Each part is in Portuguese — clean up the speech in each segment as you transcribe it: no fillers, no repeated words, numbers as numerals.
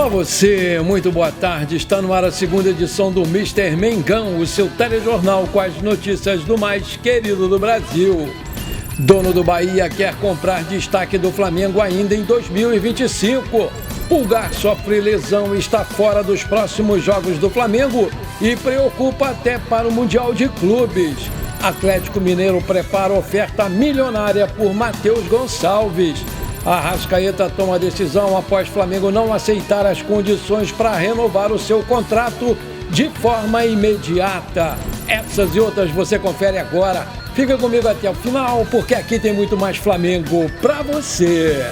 você, muito boa tarde. Está no ar a segunda edição do Mister Mengão, o seu telejornal com as notícias do mais querido do Brasil. Dono do Bahia quer comprar destaque do Flamengo ainda em 2025. Pulgar sofre lesão e está fora dos próximos jogos do Flamengo e preocupa até para o Mundial de Clubes. Atlético Mineiro prepara oferta milionária por Matheus Gonçalves. Arrascaeta toma decisão após Flamengo não aceitar as condições para renovar o seu contrato de forma imediata. Essas e outras você confere agora. Fica comigo até o final, porque aqui tem muito mais Flamengo para você.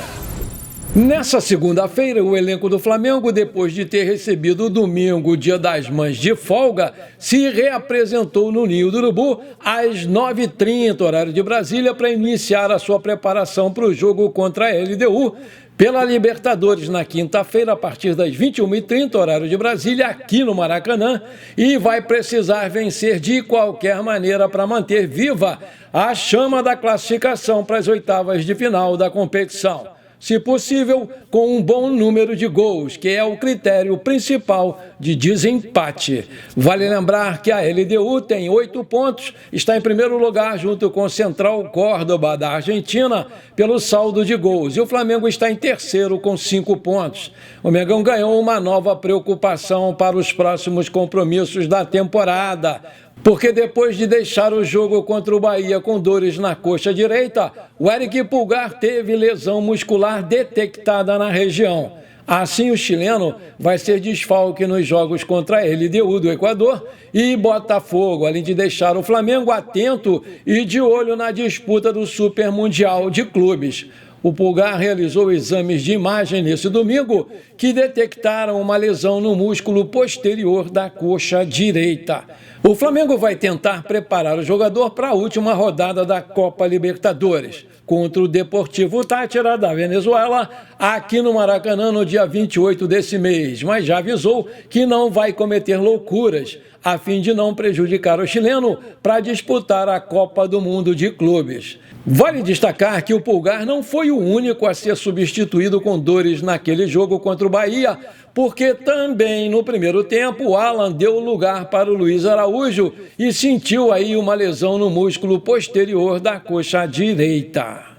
Nessa segunda-feira, o elenco do Flamengo, depois de ter recebido domingo, o Dia das Mães, de folga, se reapresentou no Ninho do Urubu às 9h30, horário de Brasília, para iniciar a sua preparação para o jogo contra a LDU pela Libertadores na quinta-feira, a partir das 21h30, horário de Brasília, aqui no Maracanã, e vai precisar vencer de qualquer maneira para manter viva a chama da classificação para as oitavas de final da competição. Se possível, com um bom número de gols, que é o critério principal de desempate. Vale lembrar que a LDU tem 8 pontos, está em primeiro lugar junto com o Central Córdoba da Argentina pelo saldo de gols, e o Flamengo está em terceiro com 5 pontos. O Mengão ganhou uma nova preocupação para os próximos compromissos da temporada, porque depois de deixar o jogo contra o Bahia com dores na coxa direita, o Eric Pulgar teve lesão muscular detectada na região. Assim, o chileno vai ser desfalque nos jogos contra a LDU do Equador e Botafogo, além de deixar o Flamengo atento e de olho na disputa do Super Mundial de Clubes. O Pulgar realizou exames de imagem nesse domingo que detectaram uma lesão no músculo posterior da coxa direita. O Flamengo vai tentar preparar o jogador para a última rodada da Copa Libertadores contra o Deportivo Táchira da Venezuela, aqui no Maracanã no dia 28 desse mês, mas já avisou que não vai cometer loucuras a fim de não prejudicar o chileno para disputar a Copa do Mundo de Clubes. Vale destacar que o Pulgar não foi o único a ser substituído com dores naquele jogo contra o Bahia, porque também no primeiro tempo o Alan deu lugar para o Luiz Araújo e sentiu aí uma lesão no músculo posterior da coxa direita.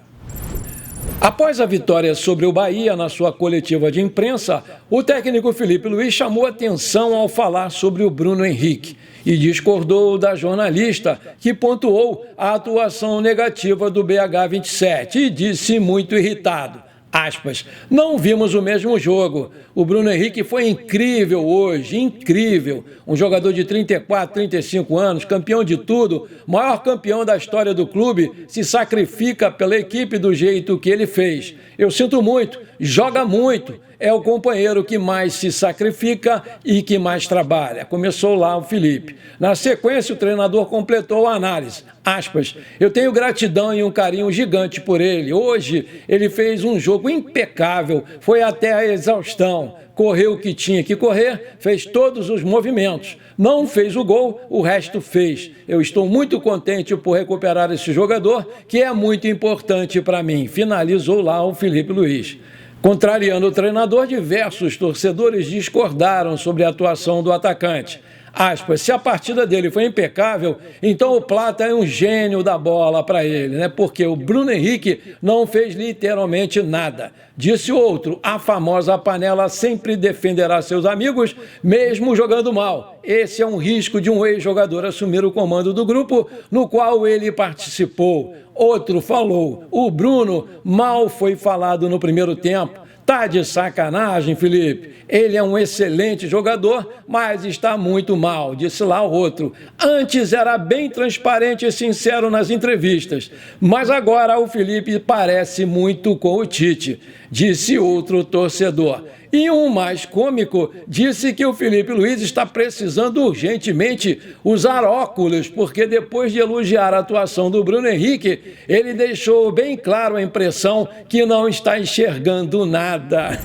Após a vitória sobre o Bahia na sua coletiva de imprensa, o técnico Felipe Luiz chamou atenção ao falar sobre o Bruno Henrique e discordou da jornalista que pontuou a atuação negativa do BH27 e disse muito irritado. Aspas, não vimos o mesmo jogo. O Bruno Henrique foi incrível hoje, incrível. Um jogador de 34, 35 anos, campeão de tudo, maior campeão da história do clube, se sacrifica pela equipe do jeito que ele fez. Eu sinto muito, joga muito. É o companheiro que mais se sacrifica e que mais trabalha. Começou lá o Felipe. Na sequência, o treinador completou a análise. Aspas, eu tenho gratidão e um carinho gigante por ele. Hoje, ele fez um jogo impecável, foi até a exaustão. Correu o que tinha que correr, fez todos os movimentos. Não fez o gol, o resto fez. Eu estou muito contente por recuperar esse jogador, que é muito importante para mim. Finalizou lá o Felipe Luiz. Contrariando o treinador, diversos torcedores discordaram sobre a atuação do atacante. Aspas, se a partida dele foi impecável, então o Plata é um gênio da bola para ele, né? Porque o Bruno Henrique não fez literalmente nada. Disse outro, a famosa panela sempre defenderá seus amigos, mesmo jogando mal. Esse é um risco de um ex-jogador assumir o comando do grupo no qual ele participou. Outro falou, o Bruno mal foi falado no primeiro tempo. Tá de sacanagem, Felipe. Ele é um excelente jogador, mas está muito mal, disse lá o outro. Antes era bem transparente e sincero nas entrevistas, mas agora o Felipe parece muito com o Tite, disse outro torcedor. E um mais cômico disse que o Felipe Luiz está precisando urgentemente usar óculos, porque depois de elogiar a atuação do Bruno Henrique, ele deixou bem claro a impressão que não está enxergando nada.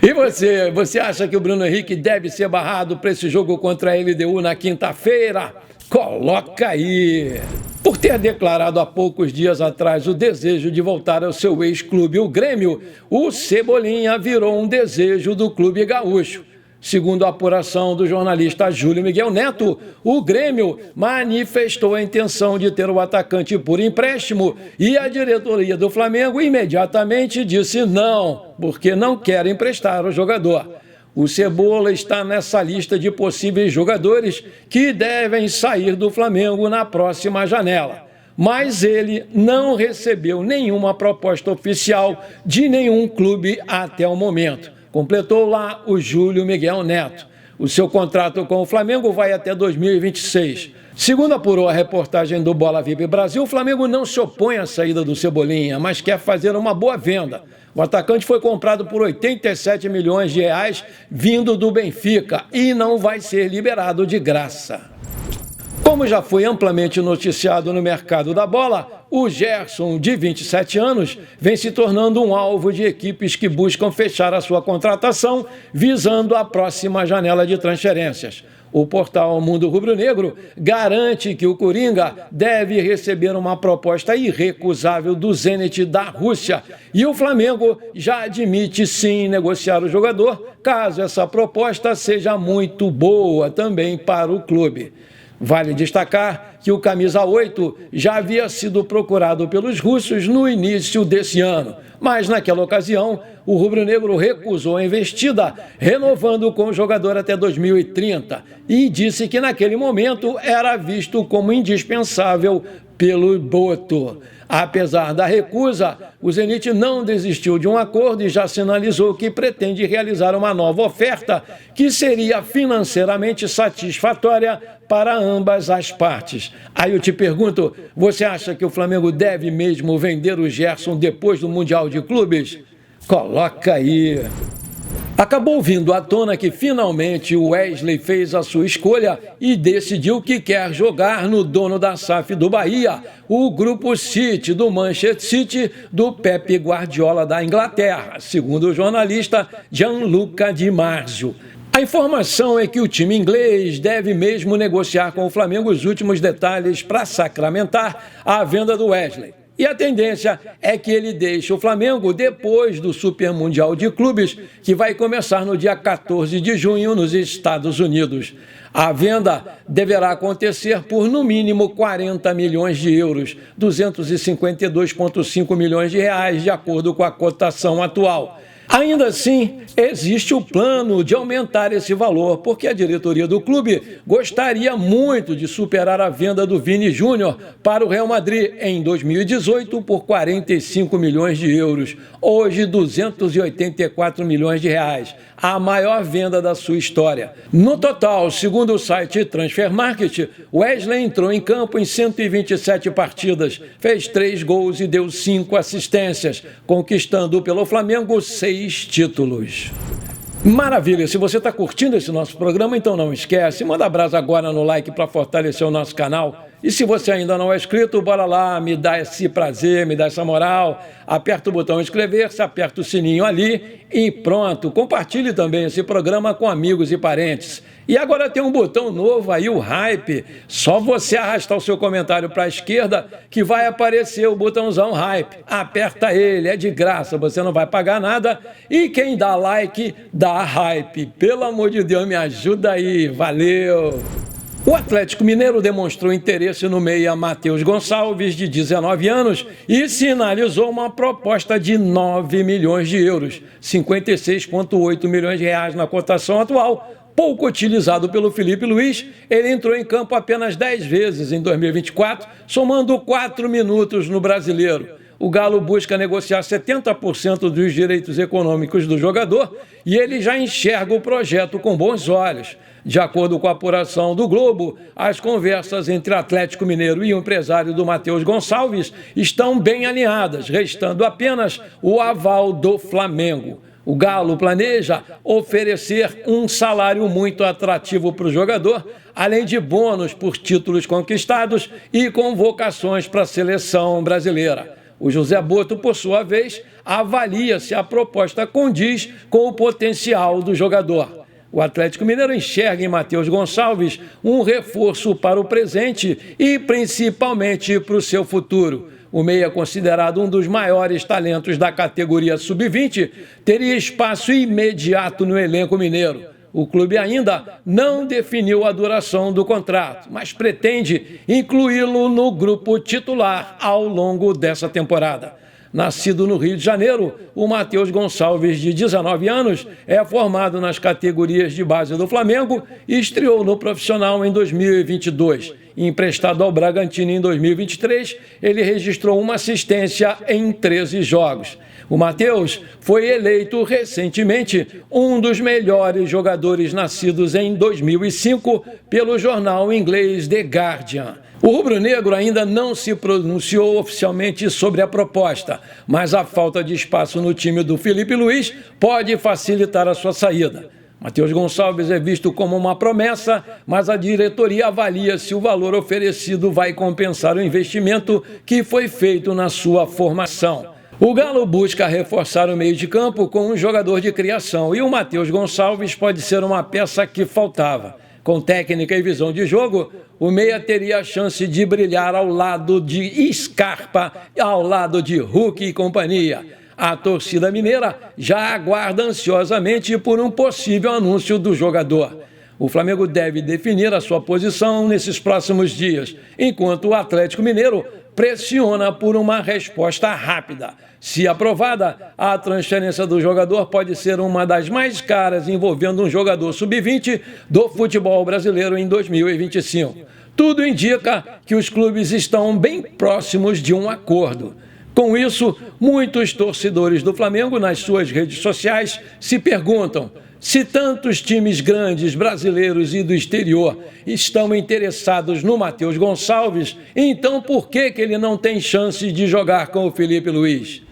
E você acha que o Bruno Henrique deve ser barrado para esse jogo contra a LDU na quinta-feira? Coloca aí! Por ter declarado há poucos dias atrás o desejo de voltar ao seu ex-clube, o Grêmio, o Cebolinha virou um desejo do clube gaúcho. Segundo a apuração do jornalista Júlio Miguel Neto, o Grêmio manifestou a intenção de ter o atacante por empréstimo e a diretoria do Flamengo imediatamente disse não, porque não quer emprestar o jogador. O Cebola está nessa lista de possíveis jogadores que devem sair do Flamengo na próxima janela. Mas ele não recebeu nenhuma proposta oficial de nenhum clube até o momento. Completou lá o Júlio Miguel Neto. O seu contrato com o Flamengo vai até 2026. Segundo apurou a reportagem do Bola VIP Brasil, o Flamengo não se opõe à saída do Cebolinha, mas quer fazer uma boa venda. O atacante foi comprado por 87 milhões de reais vindo do Benfica e não vai ser liberado de graça. Como já foi amplamente noticiado no mercado da bola, o Gerson, de 27 anos, vem se tornando um alvo de equipes que buscam fechar a sua contratação, visando a próxima janela de transferências. O portal Mundo Rubro-Negro garante que o Coringa deve receber uma proposta irrecusável do Zenit da Rússia e o Flamengo já admite sim negociar o jogador, caso essa proposta seja muito boa também para o clube. Vale destacar que o camisa 8 já havia sido procurado pelos russos no início desse ano, mas naquela ocasião o rubro-negro recusou a investida, renovando com o jogador até 2030 e disse que naquele momento era visto como indispensável pelo Boto. Apesar da recusa, o Zenit não desistiu de um acordo e já sinalizou que pretende realizar uma nova oferta que seria financeiramente satisfatória para ambas as partes. Aí eu te pergunto, você acha que o Flamengo deve mesmo vender o Gerson depois do Mundial de Clubes? Coloca aí. Acabou vindo à tona que finalmente o Wesley fez a sua escolha e decidiu que quer jogar no dono da SAF do Bahia, o Grupo City do Manchester City do Pep Guardiola da Inglaterra, segundo o jornalista Gianluca Di Marzio. A informação é que o time inglês deve mesmo negociar com o Flamengo os últimos detalhes para sacramentar a venda do Wesley. E a tendência é que ele deixe o Flamengo depois do Super Mundial de Clubes, que vai começar no dia 14 de junho nos Estados Unidos. A venda deverá acontecer por no mínimo 40 milhões de euros, 252,5 milhões de reais, de acordo com a cotação atual. Ainda assim, existe o plano de aumentar esse valor, porque a diretoria do clube gostaria muito de superar a venda do Vini Júnior para o Real Madrid em 2018 por 45 milhões de euros, hoje 284 milhões de reais, a maior venda da sua história. No total, segundo o site Transfer Market, Wesley entrou em campo em 127 partidas, fez 3 gols e deu 5 assistências, conquistando pelo Flamengo 6 títulos. Maravilha, se você está curtindo esse nosso programa, então não esquece, manda brasa agora no like para fortalecer o nosso canal. E se você ainda não é inscrito, bora lá, me dá esse prazer, me dá essa moral, aperta o botão inscrever-se, aperta o sininho ali e pronto. Compartilhe também esse programa com amigos e parentes. E agora tem um botão novo aí, o Hype. Só você arrastar o seu comentário para a esquerda que vai aparecer o botãozão Hype. Aperta ele, é de graça, você não vai pagar nada. E quem dá like, dá Hype. Pelo amor de Deus, me ajuda aí. Valeu! O Atlético Mineiro demonstrou interesse no meia Matheus Gonçalves, de 19 anos, e sinalizou uma proposta de 9 milhões de euros, 56,8 milhões de reais na cotação atual. Pouco utilizado pelo Felipe Luiz, ele entrou em campo apenas 10 vezes em 2024, somando 4 minutos no Brasileiro. O Galo busca negociar 70% dos direitos econômicos do jogador e ele já enxerga o projeto com bons olhos. De acordo com a apuração do Globo, as conversas entre Atlético Mineiro e o empresário do Matheus Gonçalves estão bem alinhadas, restando apenas o aval do Flamengo. O Galo planeja oferecer um salário muito atrativo para o jogador, além de bônus por títulos conquistados e convocações para a seleção brasileira. O José Boto, por sua vez, avalia se a proposta condiz com o potencial do jogador. O Atlético Mineiro enxerga em Matheus Gonçalves um reforço para o presente e principalmente para o seu futuro. O meia, considerado um dos maiores talentos da categoria sub-20, teria espaço imediato no elenco mineiro. O clube ainda não definiu a duração do contrato, mas pretende incluí-lo no grupo titular ao longo dessa temporada. Nascido no Rio de Janeiro, o Matheus Gonçalves, de 19 anos, é formado nas categorias de base do Flamengo e estreou no profissional em 2022. Emprestado ao Bragantino em 2023, ele registrou uma assistência em 13 jogos. O Matheus foi eleito recentemente um dos melhores jogadores nascidos em 2005 pelo jornal inglês The Guardian. O rubro-negro ainda não se pronunciou oficialmente sobre a proposta, mas a falta de espaço no time do Felipe Luiz pode facilitar a sua saída. Matheus Gonçalves é visto como uma promessa, mas a diretoria avalia se o valor oferecido vai compensar o investimento que foi feito na sua formação. O Galo busca reforçar o meio de campo com um jogador de criação e o Matheus Gonçalves pode ser uma peça que faltava. Com técnica e visão de jogo, o meia teria a chance de brilhar ao lado de Scarpa, ao lado de Hulk e companhia. A torcida mineira já aguarda ansiosamente por um possível anúncio do jogador. O Flamengo deve definir a sua posição nesses próximos dias, enquanto o Atlético Mineiro pressiona por uma resposta rápida. Se aprovada, a transferência do jogador pode ser uma das mais caras envolvendo um jogador sub-20 do futebol brasileiro em 2025. Tudo indica que os clubes estão bem próximos de um acordo. Com isso, muitos torcedores do Flamengo nas suas redes sociais se perguntam: se tantos times grandes brasileiros e do exterior estão interessados no Matheus Gonçalves, então por que ele não tem chance de jogar com o Felipe Luiz?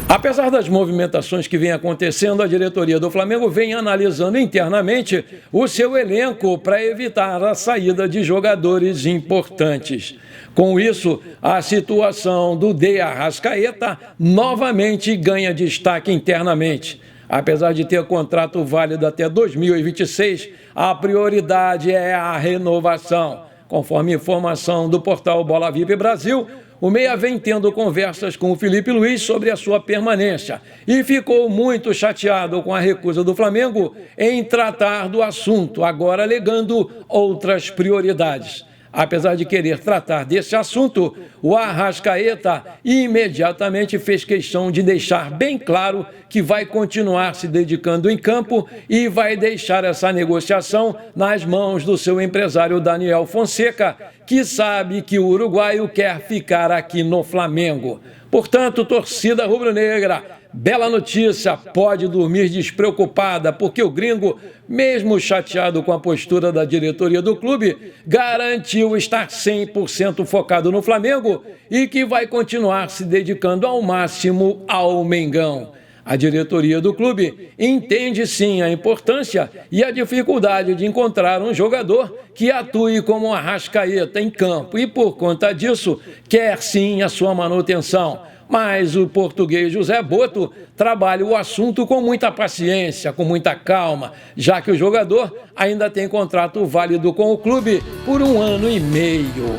Apesar das movimentações que vêm acontecendo, a diretoria do Flamengo vem analisando internamente o seu elenco para evitar a saída de jogadores importantes. Com isso, a situação do De Arrascaeta novamente ganha destaque internamente. Apesar de ter contrato válido até 2026, a prioridade é a renovação. Conforme informação do portal Bola VIP Brasil, o meia vem tendo conversas com o Felipe Luiz sobre a sua permanência e ficou muito chateado com a recusa do Flamengo em tratar do assunto, agora alegando outras prioridades. Apesar de querer tratar desse assunto, o Arrascaeta imediatamente fez questão de deixar bem claro que vai continuar se dedicando em campo e vai deixar essa negociação nas mãos do seu empresário Daniel Fonseca, que sabe que o uruguaio quer ficar aqui no Flamengo. Portanto, torcida rubro-negra, bela notícia, pode dormir despreocupada, porque o gringo, mesmo chateado com a postura da diretoria do clube, garantiu estar 100% focado no Flamengo e que vai continuar se dedicando ao máximo ao Mengão. A diretoria do clube entende sim a importância e a dificuldade de encontrar um jogador que atue como Arrascaeta em campo e, por conta disso, quer sim a sua manutenção. Mas o português José Boto trabalha o assunto com muita paciência, com muita calma, já que o jogador ainda tem contrato válido com o clube por 1 ano e meio.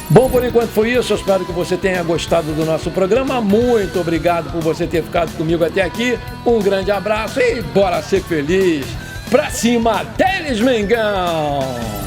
Bom, por enquanto foi isso. Eu espero que você tenha gostado do nosso programa. Muito obrigado por você ter ficado comigo até aqui. Um grande abraço e bora ser feliz. Pra cima deles, Mengão!